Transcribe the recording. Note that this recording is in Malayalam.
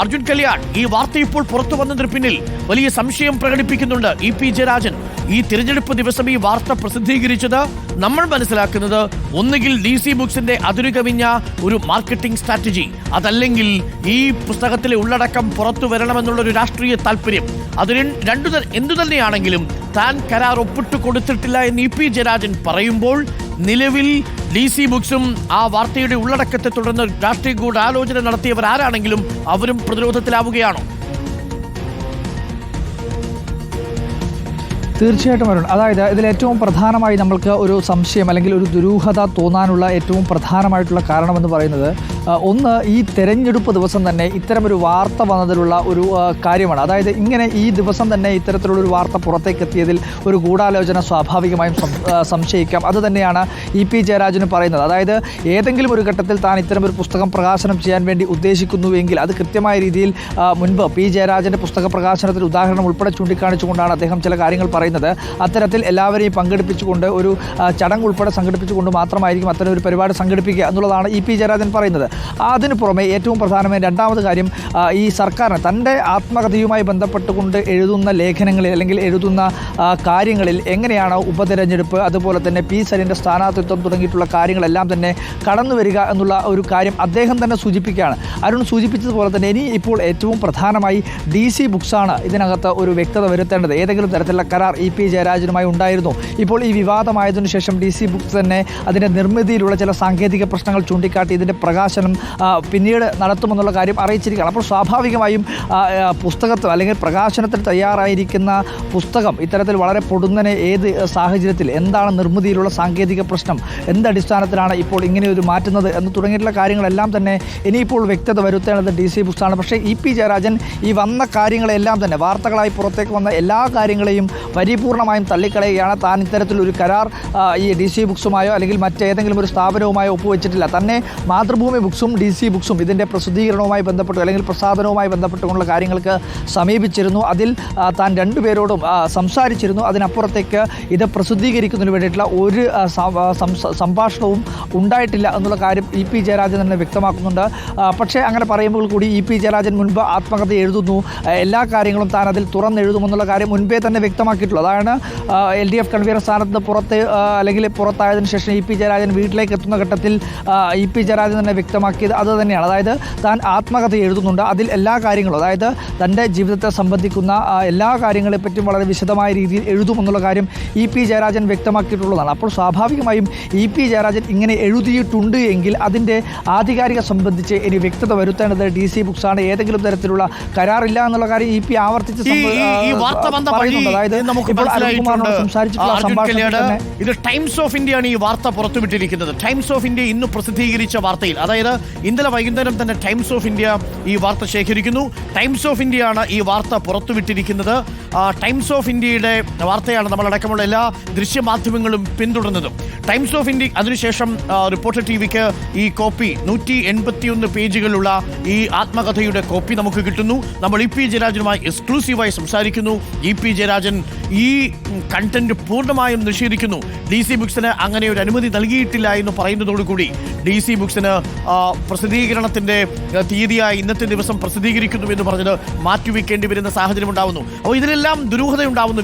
അർജുൻ കല്യാൺ, ഈ വാർത്ത ഇപ്പോൾ പുറത്തു വന്നതിന് പിന്നിൽ വലിയ സംശയം പ്രകടിപ്പിക്കുന്നുണ്ട് ഇ.പി. ജയരാജൻ. ഈ തിരഞ്ഞെടുപ്പ് ദിവസം ഈ വാർത്ത പ്രസിദ്ധീകരിച്ചത് നമ്മൾ മനസ്സിലാക്കുന്നത് ഒന്നുകിൽ DC ബുക്സിന്റെ അതിരുകവിഞ്ഞ ഒരു മാർക്കറ്റിംഗ് സ്ട്രാറ്റജി, അതല്ലെങ്കിൽ ഈ പുസ്തകത്തിലെ ഉള്ളടക്കം പുറത്തു വരണമെന്നുള്ളൊരു രാഷ്ട്രീയ താല്പര്യം. അത് എന്തു തന്നെയാണെങ്കിലും താൻ കരാർ ഒപ്പിട്ട് കൊടുത്തിട്ടില്ല എന്ന് ഇ.പി. ജയരാജൻ പറയുമ്പോൾ നിലവിൽ DC ബുക്സും ആ വാർത്തയുടെ ഉള്ളടക്കത്തെ തുടർന്ന് രാഷ്ട്രീയ ഗൂഢാലോചന നടത്തിയവർ ആരാണെങ്കിലും അവരും പ്രതിരോധത്തിലാവുകയാണോ? തീർച്ചയായിട്ടും അരുൺ, അതായത് ഇതിൽ ഏറ്റവും പ്രധാനമായി നമ്മൾക്ക് ഒരു സംശയം അല്ലെങ്കിൽ ഒരു ദുരൂഹത തോന്നാനുള്ള ഏറ്റവും പ്രധാനമായിട്ടുള്ള കാരണമെന്ന് പറയുന്നത്, ഒന്ന്, ഈ തെരഞ്ഞെടുപ്പ് ദിവസം തന്നെ ഇത്തരമൊരു വാർത്ത വന്നതിലുള്ള ഒരു കാര്യമാണ്. അതായത് ഇങ്ങനെ ഈ ദിവസം തന്നെ ഇത്തരത്തിലുള്ളൊരു വാർത്ത പുറത്തേക്ക് എത്തിയതിൽ ഒരു ഗൂഢാലോചന സ്വാഭാവികമായും സംശയിക്കാം. അത് തന്നെയാണ് ഇ.പി. ജയരാജന് പറയുന്നത്. അതായത് ഏതെങ്കിലും ഒരു ഘട്ടത്തിൽ താൻ ഇത്തരമൊരു പുസ്തകം പ്രകാശനം ചെയ്യാൻ വേണ്ടി ഉദ്ദേശിക്കുന്നുവെങ്കിൽ അത് കൃത്യമായ രീതിയിൽ മുൻപ് പി. ജയരാജൻ്റെ പുസ്തക പ്രകാശനത്തിന് ഉദാഹരണം ഉൾപ്പെടെ ചൂണ്ടിക്കാണിച്ചുകൊണ്ടാണ് അദ്ദേഹം ചില കാര്യങ്ങൾ പറയുന്നത്. അത്തരത്തിൽ എല്ലാവരെയും പങ്കെടുപ്പിച്ചുകൊണ്ട് ഒരു ചടങ്ങ് ഉൾപ്പെടെ സംഘടിപ്പിച്ചുകൊണ്ട് മാത്രമായിരിക്കും അത്തരം ഒരു പരിപാടി സംഘടിപ്പിക്കുക എന്നുള്ളതാണ് ഇ.പി. ജയരാജൻ പറയുന്നത്. അതിന് പുറമെ ഏറ്റവും പ്രധാനമായ രണ്ടാമത് കാര്യം, ഈ സർക്കാരിന് തൻ്റെ ആത്മകഥയുമായി ബന്ധപ്പെട്ടുകൊണ്ട് എഴുതുന്ന ലേഖനങ്ങളിൽ അല്ലെങ്കിൽ എഴുതുന്ന കാര്യങ്ങളിൽ എങ്ങനെയാണ് ഉപതെരഞ്ഞെടുപ്പ്, അതുപോലെ തന്നെ പി. സരിൻ്റെ സ്ഥാനാർത്ഥിത്വം തുടങ്ങിയിട്ടുള്ള കാര്യങ്ങളെല്ലാം തന്നെ കടന്നു വരിക എന്നുള്ള ഒരു കാര്യം അദ്ദേഹം തന്നെ സൂചിപ്പിക്കുകയാണ്. അരുൺ സൂചിപ്പിച്ചതുപോലെ തന്നെ ഇനി ഇപ്പോൾ ഏറ്റവും പ്രധാനമായി DC ബുക്സാണ് ഇതിനകത്ത് ഒരു വ്യക്തത വരുത്തേണ്ടത്. ഏതെങ്കിലും തരത്തിലുള്ള കരാർ ഇ.പി. ജയരാജനുമായി ഉണ്ടായിരുന്നു. ഇപ്പോൾ ഈ വിവാദമായതിനു ശേഷം DC ബുക്സ് തന്നെ അതിൻ്റെ നിർമ്മിതിയിലുള്ള ചില സാങ്കേതിക പ്രശ്നങ്ങൾ ചൂണ്ടിക്കാട്ടി ഇതിൻ്റെ പ്രകാശനം പിന്നീട് നടത്തുമെന്നുള്ള കാര്യം അറിയിച്ചിരിക്കുകയാണ്. അപ്പോൾ സ്വാഭാവികമായും പുസ്തകത്തിൽ അല്ലെങ്കിൽ പ്രകാശനത്തിൽ തയ്യാറായിരിക്കുന്ന പുസ്തകം ഇത്തരത്തിൽ വളരെ പൊടുന്നനെ ഏത് സാഹചര്യത്തിൽ എന്താണ് നിർമ്മിതിയിലുള്ള സാങ്കേതിക പ്രശ്നം, എന്തടിസ്ഥാനത്തിലാണ് ഇപ്പോൾ ഇങ്ങനെ ഒരു മാറ്റുന്നത് എന്ന് തുടങ്ങിയിട്ടുള്ള കാര്യങ്ങളെല്ലാം തന്നെ ഇനിയിപ്പോൾ വ്യക്തത വരുത്തേണ്ടത് DC ബുക്സാണ്. പക്ഷേ ഇ.പി. ജയരാജൻ ഈ വന്ന കാര്യങ്ങളെല്ലാം തന്നെ വാർത്തകളായി പുറത്തേക്ക് വന്ന എല്ലാ കാര്യങ്ങളെയും പരിപൂർണമായും തള്ളിക്കളയുകയാണ്. താൻ ഇത്തരത്തിലൊരു കരാർ ഈ DC ബുക്സുമായോ അല്ലെങ്കിൽ മറ്റേതെങ്കിലും ഒരു സ്ഥാപനവുമായോ ഒപ്പുവെച്ചിട്ടില്ല. തന്നെ മാതൃഭൂമി ബുക്സും DC ബുക്സും ഇതിൻ്റെ പ്രസിദ്ധീകരണവുമായി ബന്ധപ്പെട്ട് അല്ലെങ്കിൽ പ്രസാധനവുമായി ബന്ധപ്പെട്ടുള്ള കാര്യങ്ങൾക്ക് സമീപിച്ചിരുന്നു. അതിൽ താൻ രണ്ടുപേരോടും സംസാരിച്ചിരുന്നു. അതിനപ്പുറത്തേക്ക് ഇത് പ്രസിദ്ധീകരിക്കുന്നതിന് വേണ്ടിയിട്ടുള്ള ഒരു സംഭാഷണവും ഉണ്ടായിട്ടില്ല എന്നുള്ള കാര്യം ഇ.പി. ജയരാജൻ തന്നെ വ്യക്തമാക്കുന്നുണ്ട്. പക്ഷേ അങ്ങനെ പറയുമ്പോൾ കൂടി ഇ.പി. ജയരാജൻ മുൻപ് ആത്മകഥ എഴുതുന്നു, എല്ലാ കാര്യങ്ങളും താൻ അതിൽ തുറന്നെഴുതുമെന്നുള്ള കാര്യം മുൻപേ തന്നെ വ്യക്തമാക്കിയിട്ടുള്ളൂ. അതാണ് LDF കൺവീനർ സ്ഥാനത്ത് പുറത്തായതിനു ശേഷം ഇ.പി. ജയരാജൻ വീട്ടിലേക്ക് എത്തുന്ന ഘട്ടത്തിൽ ഇ.പി. ജയരാജൻ തന്നെ വ്യക്തമാക്കിയത് അത് തന്നെയാണ്. അതായത് താൻ ആത്മകഥ എഴുതുന്നുണ്ട്, അതിൽ എല്ലാ കാര്യങ്ങളും, അതായത് തൻ്റെ ജീവിതത്തെ സംബന്ധിക്കുന്ന എല്ലാ കാര്യങ്ങളെപ്പറ്റിയും വളരെ വിശദമായ രീതിയിൽ എഴുതുമെന്നുള്ള കാര്യം ഇ.പി. ജയരാജൻ വ്യക്തമാക്കിയിട്ടുള്ളതാണ്. അപ്പോൾ സ്വാഭാവികമായും ഇ.പി. ജയരാജൻ ഇങ്ങനെ എഴുതിയിട്ടുണ്ട് എങ്കിൽ അതിൻ്റെ ആധികാരിക സംബന്ധിച്ച് ഇനി വ്യക്തത വരുത്തേണ്ടത് DC ബുക്സാണ്. ഏതെങ്കിലും തരത്തിലുള്ള കരാറില്ല എന്നുള്ള കാര്യം ഇ.പി. ആവർത്തിച്ച് പറയുന്നുണ്ട്. അതായത് ഇത് ടൈംസ് ഓഫ് ഇന്ത്യയാണ് ഈ വാർത്ത പുറത്തുവിട്ടിരിക്കുന്നത്. ടൈംസ് ഓഫ് ഇന്ത്യ ഇന്ന് പ്രസിദ്ധീകരിച്ച വാർത്തയിൽ, അതായത് ഇന്നലെ വൈകുന്നേരം തന്നെ ടൈംസ് ഓഫ് ഇന്ത്യ ഈ വാർത്ത ശേഖരിക്കുന്നു. ടൈംസ് ഓഫ് ഇന്ത്യയാണ് ഈ വാർത്ത പുറത്തുവിട്ടിരിക്കുന്നത്. ടൈംസ് ഓഫ് ഇന്ത്യയുടെ വാർത്തയാണ് നമ്മളടക്കമുള്ള എല്ലാ ദൃശ്യമാധ്യമങ്ങളും പിന്തുടർന്നതും. ടൈംസ് ഓഫ് ഇന്ത്യ അതിനുശേഷം റിപ്പോർട്ടർ TVക്ക് ഈ കോപ്പി 181 പേജുകളുള്ള ഈ ആത്മകഥയുടെ കോപ്പി നമുക്ക് കിട്ടുന്നു. നമ്മൾ ഇ.പി. ജയരാജനുമായി എക്സ്ക്ലൂസീവായി സംസാരിക്കുന്നു. ഇ.പി. ജയരാജൻ ഈ കണ്ടന്റ് പൂർണ്ണമായും നിഷേധിക്കുന്നു. DC ബുക്സിന് അങ്ങനെ ഒരു അനുമതി നൽകിയിട്ടില്ല എന്ന് പറയുന്നതോടുകൂടി DC ബുക്സിന് പ്രസിദ്ധീകരണത്തിന്റെ തീയതിയായി ഇന്നത്തെ ദിവസം പ്രസിദ്ധീകരിക്കുന്നു എന്ന് പറഞ്ഞത് മാറ്റിവെക്കേണ്ടി വരുന്ന സാഹചര്യം ഉണ്ടാവുന്നു. അപ്പോൾ ഇതിലെല്ലാം ദുരൂഹത ഉണ്ടാവുന്നു.